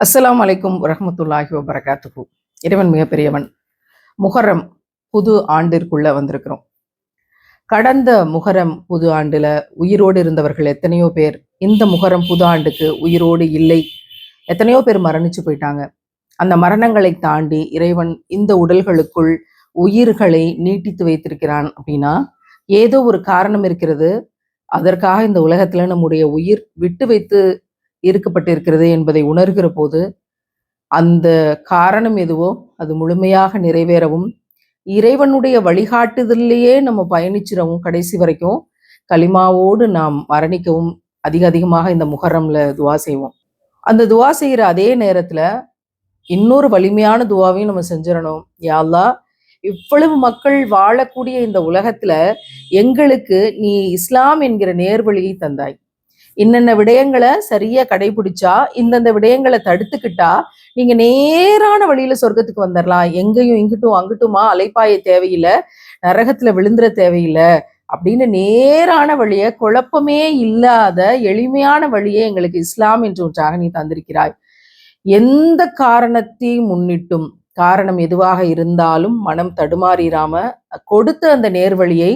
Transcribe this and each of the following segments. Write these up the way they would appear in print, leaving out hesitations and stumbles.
அஸ்ஸலாமு அலைக்கும் வரஹ்மத்துல்லாஹி வபரகாத்துஹு. இறைவன் மிகப்பெரியவன். முஹர்ரம் புது ஆண்டிற்குள்ள வந்திருக்கிறோம். கடந்த முஹர்ரம் புது ஆண்டுல உயிரோடு இருந்தவர்கள் எத்தனையோ பேர் இந்த முஹர்ரம் புது ஆண்டுக்கு உயிரோடு இல்லை. எத்தனையோ பேர் மரணிச்சு போயிட்டாங்க. அந்த மரணங்களை தாண்டி இறைவன் இந்த உடல்களுக்குள் உயிர்களை நீட்டித்து வைத்திருக்கிறான் அப்படின்னா ஏதோ ஒரு காரணம் இருக்கிறது. அதற்காக இந்த உலகத்துல நம்முடைய உயிர் விட்டு வைத்து இருக்கப்பட்டிருக்கிறது என்பதை உணர்கிற போது அந்த காரணம் எதுவோ அது முழுமையாக நிறைவேறவும் இறைவனுடைய வழிகாட்டுதலிலேயே நம்ம பயணிச்சிடவும் கடைசி வரைக்கும் கலிமாவோடு நாம் மரணிக்கவும் அதிகமாக இந்த முஹர்ரம்ல துவா செய்வோம். அந்த துவா செய்கிற அதே நேரத்துல இன்னொரு வலிமையான துவாவையும் நம்ம செஞ்சிடணும். யா அல்லாஹ், இவ்வளவு மக்கள் வாழக்கூடிய இந்த உலகத்துல எங்களுக்கு நீ இஸ்லாம் என்கிற நேர்வழியை தந்தாய். இன்னென்ன விடயங்களை சரியா கடைபிடிச்சா இந்தந்த விடயங்களை தடுத்துக்கிட்டா நீங்க நேரான வழியில சொர்க்கத்துக்கு வந்துடலாம். எங்கேயும் இங்கிட்டும் அங்கிட்டுமா அலைப்பாய தேவையில்லை, நரகத்துல விழுந்துற தேவையில்லை அப்படின்னு நேரான வழியை, குழப்பமே இல்லாத எளிமையான வழியை எங்களுக்கு இஸ்லாம் என்று ஒன்றாக நீ தந்திருக்கிறாய். எந்த காரணத்தை முன்னிட்டும், காரணம் எதுவாக இருந்தாலும் மனம் தடுமாறிராம கொடுத்த அந்த நேர்வழியை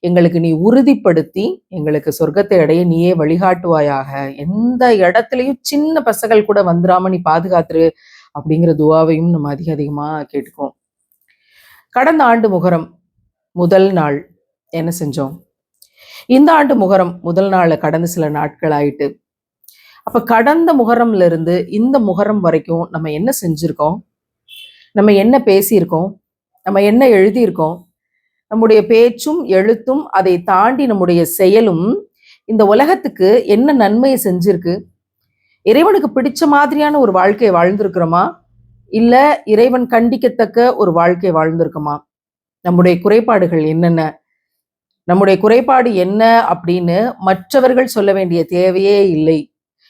எங்களுக்கு நீ உறுதிப்படுத்தி எங்களுக்கு சொர்க்கத்தை அடைய நீயே வழிகாட்டுவாயாக. எந்த இடத்துலையும் சின்ன பசங்கள் கூட வந்துடாம நீ பாதுகாத்துரு அப்படிங்கிற துவாவையும் நம்ம அதிகமா கேட்டுக்குவோம். கடந்த ஆண்டு முஹர்ரம் முதல் நாள் என்ன செஞ்சோம்? இந்த ஆண்டு முஹர்ரம் முதல் நாள் கடந்த சில நாட்கள் ஆயிட்டு. அப்ப கடந்த முஹர்ரம்ல இருந்து இந்த முஹர்ரம் வரைக்கும் நம்ம என்ன செஞ்சிருக்கோம்? நம்ம என்ன பேசியிருக்கோம்? நம்ம என்ன எழுதியிருக்கோம்? நம்முடைய பேச்சும் எழுத்தும் அதை தாண்டி நம்முடைய செயலும் இந்த உலகத்துக்கு என்ன நன்மையை செஞ்சிருக்கு? இறைவனுக்கு பிடிச்ச மாதிரியான ஒரு வாழ்க்கையை வாழ்ந்திருக்கிறோமா, இல்ல இறைவன் கண்டிக்கத்தக்க ஒரு வாழ்க்கை வாழ்ந்திருக்குமா? நம்முடைய குறைபாடுகள் என்னென்ன? நம்முடைய குறைபாடு என்ன அப்படின்னு மற்றவர்கள் சொல்ல வேண்டிய தேவையே இல்லை.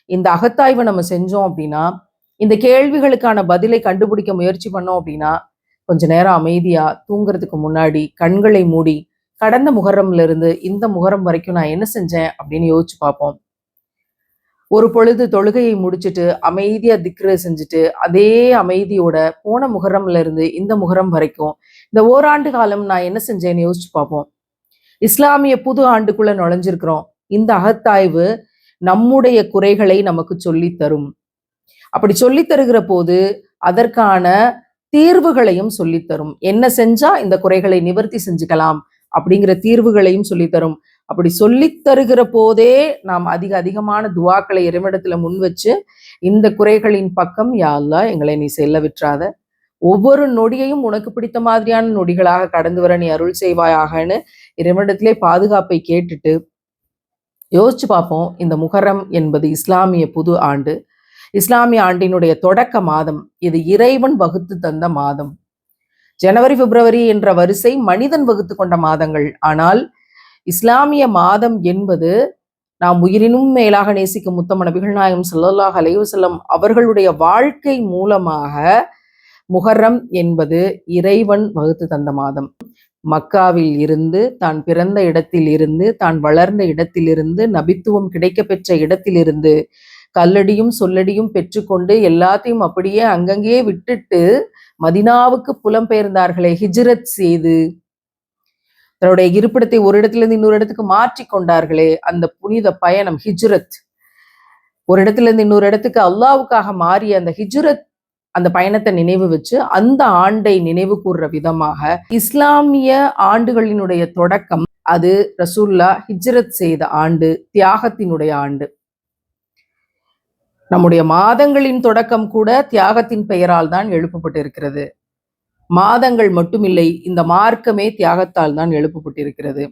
இந்த அகத்தாய்வை நம்ம செஞ்சோம் அப்படின்னா, இந்த கேள்விகளுக்கான பதிலை கண்டுபிடிக்க முயற்சி பண்ணோம் அப்படின்னா, கொஞ்ச நேரம் அமைதியா தூங்குறதுக்கு முன்னாடி கண்களை மூடி கடந்த முஹர்ரம்ல இருந்து இந்த முஹர்ரம் வரைக்கும் நான் என்ன செஞ்சேன் அப்படின்னு யோசிச்சு பார்ப்போம். ஒரு பொழுது தொழுகையை முடிச்சுட்டு அமைதியா திக்ரு செஞ்சுட்டு அதே அமைதியோட போன முஹர்ரம்ல இருந்து இந்த முஹர்ரம் வரைக்கும் இந்த ஓராண்டு காலம் நான் என்ன செஞ்சேன்னு யோசிச்சு பார்ப்போம். இஸ்லாமிய புது ஆண்டுக்குள்ள நுழைஞ்சிருக்கிறோம். இந்த அகத்தாய்வு நம்முடைய குறைகளை நமக்கு சொல்லித் தரும். அப்படி சொல்லித் தருகிற போது அதற்கான தீர்வுகளையும் சொல்லித்தரும். என்ன செஞ்சா இந்த குறைகளை நிவர்த்தி செஞ்சுக்கலாம் அப்படிங்கிற தீர்வுகளையும் சொல்லித்தரும். அப்படி சொல்லித் தருகிற போதே நாம் அதிகமான துவாக்களை இறைவனிடத்துல முன் வச்சு இந்த குறைகளின் பக்கம் யா அல்லாஹ் எங்களை நீ செல்ல விட்டுறாத, ஒவ்வொரு நொடியையும் உனக்கு பிடித்த மாதிரியான நொடிகளாக கடந்து வர நீ அருள் செய்வாயாகன்னு இறைவனிடத்திலே பாதுகாப்பை கேட்டுட்டு யோசிச்சு பார்ப்போம். இந்த முஹர்ரம் என்பது இஸ்லாமிய புது ஆண்டு, இஸ்லாமிய ஆண்டினுடைய தொடக்க மாதம். இது இறைவன் வகுத்து தந்த மாதம். ஜனவரி பிப்ரவரி என்ற வரிசை மனிதன் வகுத்து கொண்ட மாதங்கள். ஆனால் இஸ்லாமிய மாதம் என்பது நாம் உயிரினும் மேலாக நேசிக்கும் முத்தம நபிகள் நாயகம் ஸல்லல்லாஹு அலைஹி வஸல்லம் அவர்களுடைய வாழ்க்கை மூலமாக முஹர்ரம் என்பது இறைவன் வகுத்து தந்த மாதம். மக்காவில் இருந்து, தான் பிறந்த இடத்தில் இருந்து, தான் வளர்ந்த இடத்திலிருந்து, நபித்துவம் கிடைக்க பெற்ற இடத்திலிருந்து கல்லடியும் சொல்லடியும் பெற்றுக்கொண்டு எல்லாத்தையும் அப்படியே அங்கங்கே விட்டுட்டு மதினாவுக்கு புலம்பெயர்ந்தார்களே, ஹிஜ்ரத் செய்து தன்னுடைய இருப்பிடத்தை ஒரு இடத்திலிருந்து இன்னொரு இடத்துக்கு மாற்றி கொண்டார்களே, அந்த புனித பயணம் ஹிஜ்ரத். ஒரு இடத்துல இருந்து இன்னொரு இடத்துக்கு அல்லாவுக்காக மாறிய அந்த ஹிஜ்ரத், அந்த பயணத்தை நினைவு வச்சு அந்த ஆண்டை நினைவு கூறுற விதமாக இஸ்லாமிய ஆண்டுகளினுடைய தொடக்கம் அது ரசூல்லா ஹிஜ்ரத் செய்த ஆண்டு, தியாகத்தினுடைய ஆண்டு. நம்முடைய மாதங்களின் தொடக்கம் கூட தியாகத்தின் பெயரால் தான் எழுப்பப்பட்டிருக்கிறது. மாதங்கள் மட்டுமில்லை, இந்த மார்க்கமே தியாகத்தால் தான் எழுப்பப்பட்டிருக்கிறது.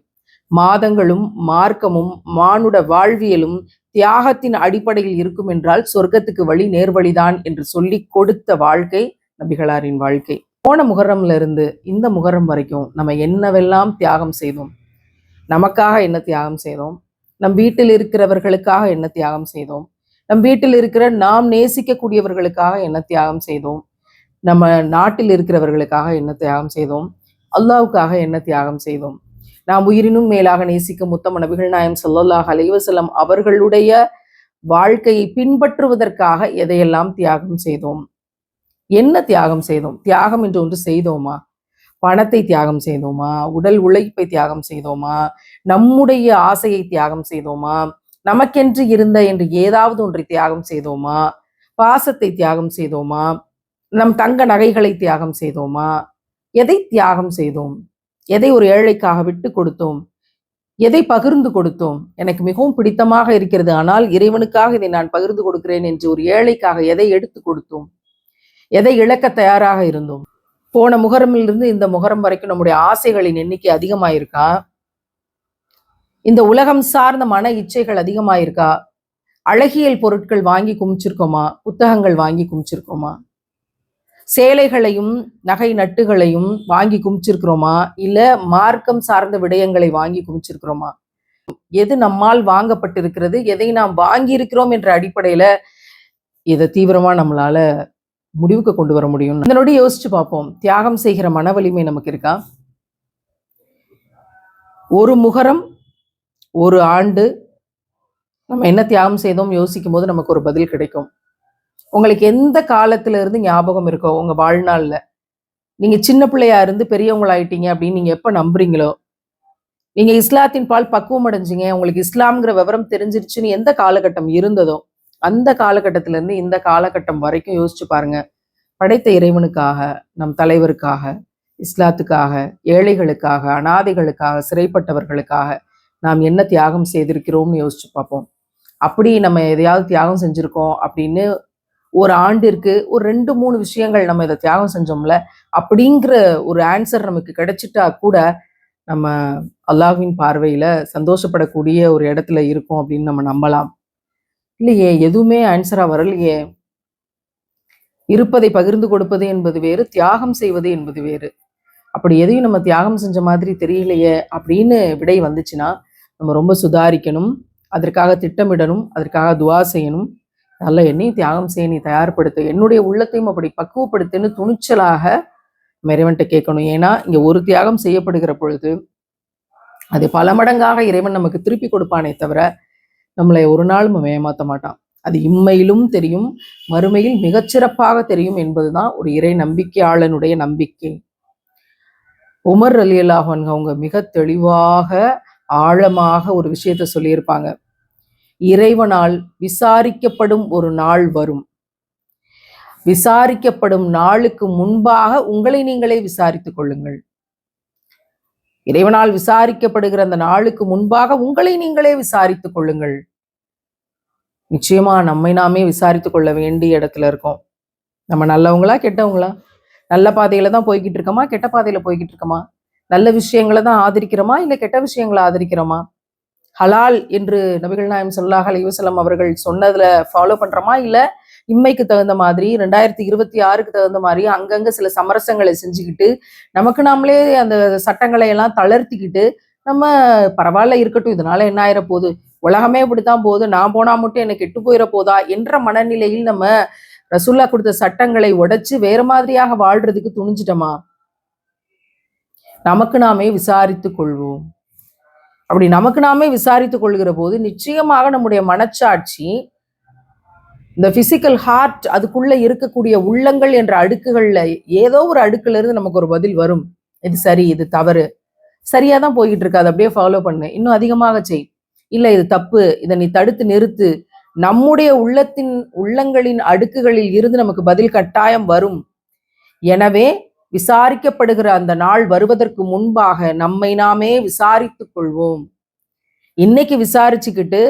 மாதங்களும் மார்க்கமும் மானுட வாழ்வியலும் தியாகத்தின் அடிப்படையில் இருக்கும் என்றால் சொர்க்கத்துக்கு வழி நேர்வழிதான் என்று சொல்லி கொடுத்த வாழ்க்கை நபிகளாரின் வாழ்க்கை. போன முஹர்ரம்ல இருந்து இந்த முஹர்ரம் வரைக்கும் நம்ம என்னவெல்லாம் தியாகம் செய்தோம்? நமக்காக என்ன தியாகம் செய்தோம்? நம் வீட்டில் இருக்கிறவர்களுக்காக என்ன தியாகம் செய்தோம்? நம் வீட்டில் இருக்கிற நாம் நேசிக்கக்கூடியவர்களுக்காக என்ன தியாகம் செய்தோம்? நம்ம நாட்டில் இருக்கிறவர்களுக்காக என்ன தியாகம் செய்தோம்? அல்லாவுக்காக என்ன தியாகம் செய்தோம்? நாம் உயிரினும் மேலாக நேசிக்கும் முத்தம நபிகள் நாயகம் ஸல்லல்லாஹு அலைஹி வஸல்லம் அவர்களுடைய வாழ்க்கையை பின்பற்றுவதற்காக எதையெல்லாம் தியாகம் செய்தோம்? என்ன தியாகம் செய்தோம்? தியாகம் என்று ஒன்று செய்தோமா? பணத்தை தியாகம் செய்தோமா? உடல் உழைப்பை தியாகம் செய்தோமா? நம்முடைய ஆசையை தியாகம் செய்தோமா? நமக்கென்று இருந்த என்று ஏதாவது ஒன்றை தியாகம் செய்தோமா? பாசத்தை தியாகம் செய்தோமா? நம் தங்க நகைகளை தியாகம் செய்தோமா? எதை தியாகம் செய்தோம்? எதை ஒரு ஏழைக்காக விட்டு கொடுத்தோம்? எதை பகிர்ந்து கொடுத்தோம்? எனக்கு மிகவும் பிடித்தமாக இருக்கிறது, ஆனால் இறைவனுக்காக இதை நான் பகிர்ந்து கொடுக்கிறேன் என்று ஒரு ஏழைக்காக எதை எடுத்து கொடுத்தோம்? எதை இழக்க தயாராக இருந்தோம்? போன முகரமிலிருந்து இந்த முகரம் வரைக்கும் நம்முடைய ஆசைகளின் எண்ணிக்கை அதிகமாயிருக்கா? இந்த உலகம் சார்ந்த மன இச்சைகள் அதிகமாயிருக்கா? அழகியல் பொருட்கள் வாங்கி குமிச்சிருக்கோமா? புத்தகங்கள் வாங்கி குமிச்சிருக்கோமா? சேலைகளையும் நகை நட்டுகளையும் வாங்கி குமிச்சிருக்கிறோமா? இல்ல மார்க்கம் சார்ந்த விடயங்களை வாங்கி குமிச்சிருக்கிறோமா? எது நம்மால் வாங்கப்பட்டிருக்கிறது, எதை நாம் வாங்கி இருக்கிறோம் என்ற அடிப்படையில இதை தீவிரமா நம்மளால முடிவுக்கு கொண்டு வர முடியும். அதனோட யோசிச்சு பார்ப்போம். தியாகம் செய்கிற மன வலிமை நமக்கு இருக்கா? ஒரு முகரம், ஒரு ஆண்டு நம்ம என்ன தியாகம் செய்தோம் யோசிக்கும் போது நமக்கு ஒரு பதில் கிடைக்கும். உங்களுக்கு எந்த காலத்துல இருந்து ஞாபகம் இருக்கோ உங்க வாழ்நாள்ல, நீங்க சின்ன பிள்ளையா இருந்து பெரியவங்களாயிட்டீங்க அப்படின்னு நீங்க எப்ப நம்புறீங்களோ, நீங்க இஸ்லாத்தின் பால் பக்குவம் அடைஞ்சிங்க, உங்களுக்கு இஸ்லாம்ங்கிற விவரம் தெரிஞ்சிருச்சுன்னு எந்த காலகட்டம் இருந்ததோ அந்த காலகட்டத்தில இருந்து இந்த காலகட்டம் வரைக்கும் யோசிச்சு பாருங்க. படைத்த இறைவனுக்காக, நம் தலைவருக்காக, இஸ்லாத்துக்காக, ஏழைகளுக்காக, அனாதைகளுக்காக, சிறைப்பட்டவர்களுக்காக நாம் என்ன தியாகம் செய்திருக்கிறோம்னு யோசிச்சு பார்ப்போம். அப்படி நம்ம எதையாவது தியாகம் செஞ்சிருக்கோம் அப்படின்னு ஒரு ஆண்டிற்கு ஒரு 2-3 விஷயங்கள் நம்ம இதை தியாகம் செஞ்சோம்ல அப்படிங்கிற ஒரு ஆன்சர் நமக்கு கிடைச்சிட்டா கூட நம்ம அல்லாஹ்வின் பார்வையில சந்தோஷப்படக்கூடிய ஒரு இடத்துல இருக்கும் அப்படின்னு நம்ம நம்பலாம். இல்லையே, எதுவுமே ஆன்சரா வரலையே. இருப்பதை பகிர்ந்து கொடுப்பது என்பது வேறு, தியாகம் செய்வது என்பது வேறு. அப்படி எதையும் நம்ம தியாகம் செஞ்ச மாதிரி தெரியலையே அப்படின்னு விடை வந்துச்சுன்னா நம்ம ரொம்ப சுதாரிக்கணும், அதற்காக திட்டமிடணும், அதற்காக துவா செய்யணும். நல்ல என்னையும் தியாகம் செய்ய நீ தயார்படுத்து, என்னுடைய உள்ளத்தையும் அப்படி பக்குவப்படுத்துன்னு துணிச்சலாக இறைவன்கிட்ட கேட்கணும். ஏன்னா இங்க ஒரு தியாகம் செய்யப்படுகிற பொழுது அது பல மடங்காக இறைவன் நமக்கு திருப்பி கொடுப்பானே தவிர நம்மளை ஒரு நாளும் ஏமாற்ற மாட்டான். அது இம்மையிலும் தெரியும், மறுமையில் மிகச்சிறப்பாக தெரியும் என்பதுதான் ஒரு இறை நம்பிக்கையாளனுடைய நம்பிக்கை. உமர் ரலியல்லாஹு அன்ஹு அவங்க மிக தெளிவாக ஆழமாக ஒரு விஷயத்த சொல்லியிருப்பாங்க. இறைவனால் விசாரிக்கப்படும் ஒரு நாள் வரும். விசாரிக்கப்படும் நாளுக்கு முன்பாக உங்களை நீங்களே விசாரித்துக் கொள்ளுங்கள். இறைவனால் விசாரிக்கப்படுகிற அந்த நாளுக்கு முன்பாக உங்களை நீங்களே விசாரித்துக் கொள்ளுங்கள். நிச்சயமா நம்மை நாமே விசாரித்துக் கொள்ள வேண்டிய இடத்துல இருக்கோம். நம்ம நல்லவங்களா கெட்டவங்களா? நல்ல பாதையில தான் போய்கிட்டு இருக்கோமா, கெட்ட பாதையில போய்கிட்டு இருக்கோமா? நல்ல விஷயங்களை தான் ஆதரிக்கிறோமா, இல்லை கெட்ட விஷயங்களை ஆதரிக்கிறோமா? ஹலால் என்று நபிகள் நாயகம் ஸல்லல்லாஹு அலைஹி வஸல்லம் அவர்கள் சொன்னதுல ஃபாலோ பண்றோமா, இல்ல இம்மைக்கு தகுந்த மாதிரி 2026க்கு தகுந்த மாதிரி அங்கங்க சில சமரசங்களை செஞ்சுக்கிட்டு நமக்கு நாமளே அந்த சட்டங்களை எல்லாம் தளர்த்திக்கிட்டு நம்ம பரவாயில்ல இருக்கட்டும், இதனால என்ன ஆயிர போகுது, உலகமே இப்படித்தான் போகுது, நான் போனா மட்டும் எனக்கு கெட்டு போயிட போதா என்ற மனநிலையில் நம்ம ரசூல்லா கொடுத்த சட்டங்களை உடைச்சு வேற மாதிரியாக வாழ்றதுக்கு துணிஞ்சிட்டோமா? நமக்கு நாமே விசாரித்துக் கொள்வோம். அப்படி நமக்கு நாமே விசாரித்துக் கொள்கிற போது நிச்சயமாக நம்முடைய மனச்சாட்சி, இந்த பிசிக்கல் ஹார்ட், அதுக்குள்ள இருக்கக்கூடிய உள்ளங்கள் என்ற அடுக்குகள்ல ஏதோ ஒரு அடுக்குல இருந்து நமக்கு ஒரு பதில் வரும். இது சரி, இது தவறு, சரியா தான் போய்கிட்டு இருக்காது, அப்படியே ஃபாலோ பண்ணு, இன்னும் அதிகமாக செய், இல்ல இது தப்பு, இதை நீ தடுத்து நிறுத்து. நம்முடைய உள்ளங்களின் அடுக்குகளில் இருந்து நமக்கு பதில் கட்டாயம் வரும். எனவே விசாரிக்கப்படுகிற அந்த நாள் வருவதற்கு முன்பாக நம்மை நாமே விசாரித்துக் கொள்வோம். இன்னைக்கு விசாரிச்சுக்கிட்டு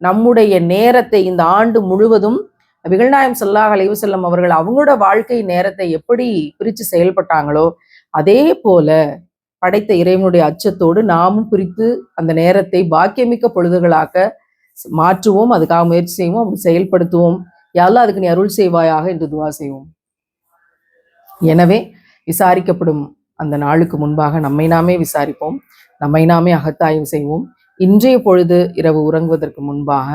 நம்முடைய நேரத்தை இந்த ஆண்டு முழுவதும் நபிகள் நாயகம் ஸல்லல்லாஹு அலைஹி வஸல்லம் அவர்கள் அவங்களோட வாழ்க்கை நேரத்தை எப்படி பிரித்து செயல்பட்டாங்களோ அதே போல படைத்த இறைவனுடைய அச்சத்தோடு நாமும் பிரித்து அந்த நேரத்தை பாக்கியமிக்க பொழுதுகளாக்க மாற்றுவோம். அதுக்காக முயற்சி செய்வோம், அப்படி செயல்படுத்துவோம். யா அல்லாஹ் அதுக்கு நீ அருள் செய்வாயாக என்று துவா செய்வோம். எனவே விசாரிக்கப்படும் அந்த நாளுக்கு முன்பாக நம்மை நாமே விசாரிப்போம், நம்மை நாமே அகத்தாய்வு செய்வோம். இன்றைய பொழுது இரவு உறங்குவதற்கு முன்பாக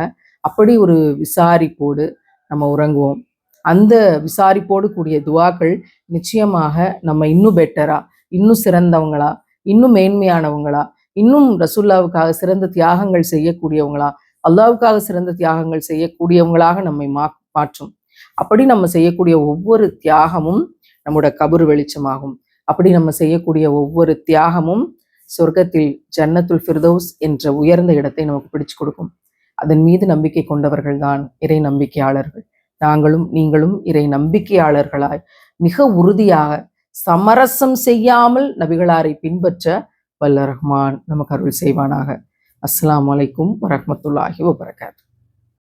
அப்படி ஒரு விசாரிப்போடு நம்ம உறங்குவோம். அந்த விசாரிப்போடு கூடிய துவாக்கள் நிச்சயமாக நம்ம இன்னும் பெட்டரா, இன்னும் சிறந்தவங்களா, இன்னும் மேன்மையானவங்களா, இன்னும் ரசூல்லாவுக்காக சிறந்த தியாகங்கள் செய்யக்கூடியவங்களா, அல்லாஹ்வுக்காக சிறந்த தியாகங்கள் செய்யக்கூடியவங்களாக நம்மை மாற்றும். அப்படி நம்ம செய்யக்கூடிய ஒவ்வொரு தியாகமும் நம்முடைய கபர் வெளிச்சமாகும். அப்படி நம்ம செய்யக்கூடிய ஒவ்வொரு தியாகமும் சொர்க்கத்தில் ஜன்னத்துல் ஃபிர்தௌஸ் என்ற உயர்ந்த இடத்தை நமக்கு பிடிச்சு கொடுக்கும். அதன் மீது நம்பிக்கை கொண்டவர்கள் தான் இறை நம்பிக்கையாளர்கள். நாங்களும் நீங்களும் இறை நம்பிக்கையாளர்களாய் மிக உறுதியாக சமரசம் செய்யாமல் நபிகளாரை பின்பற்ற வல்ல ரஹ்மான் நமக்கு அருள் செய்வானாக. அஸ்ஸலாமு அலைக்கும் வரஹ்மத்துல்லாஹி வபரகாத்துஹு.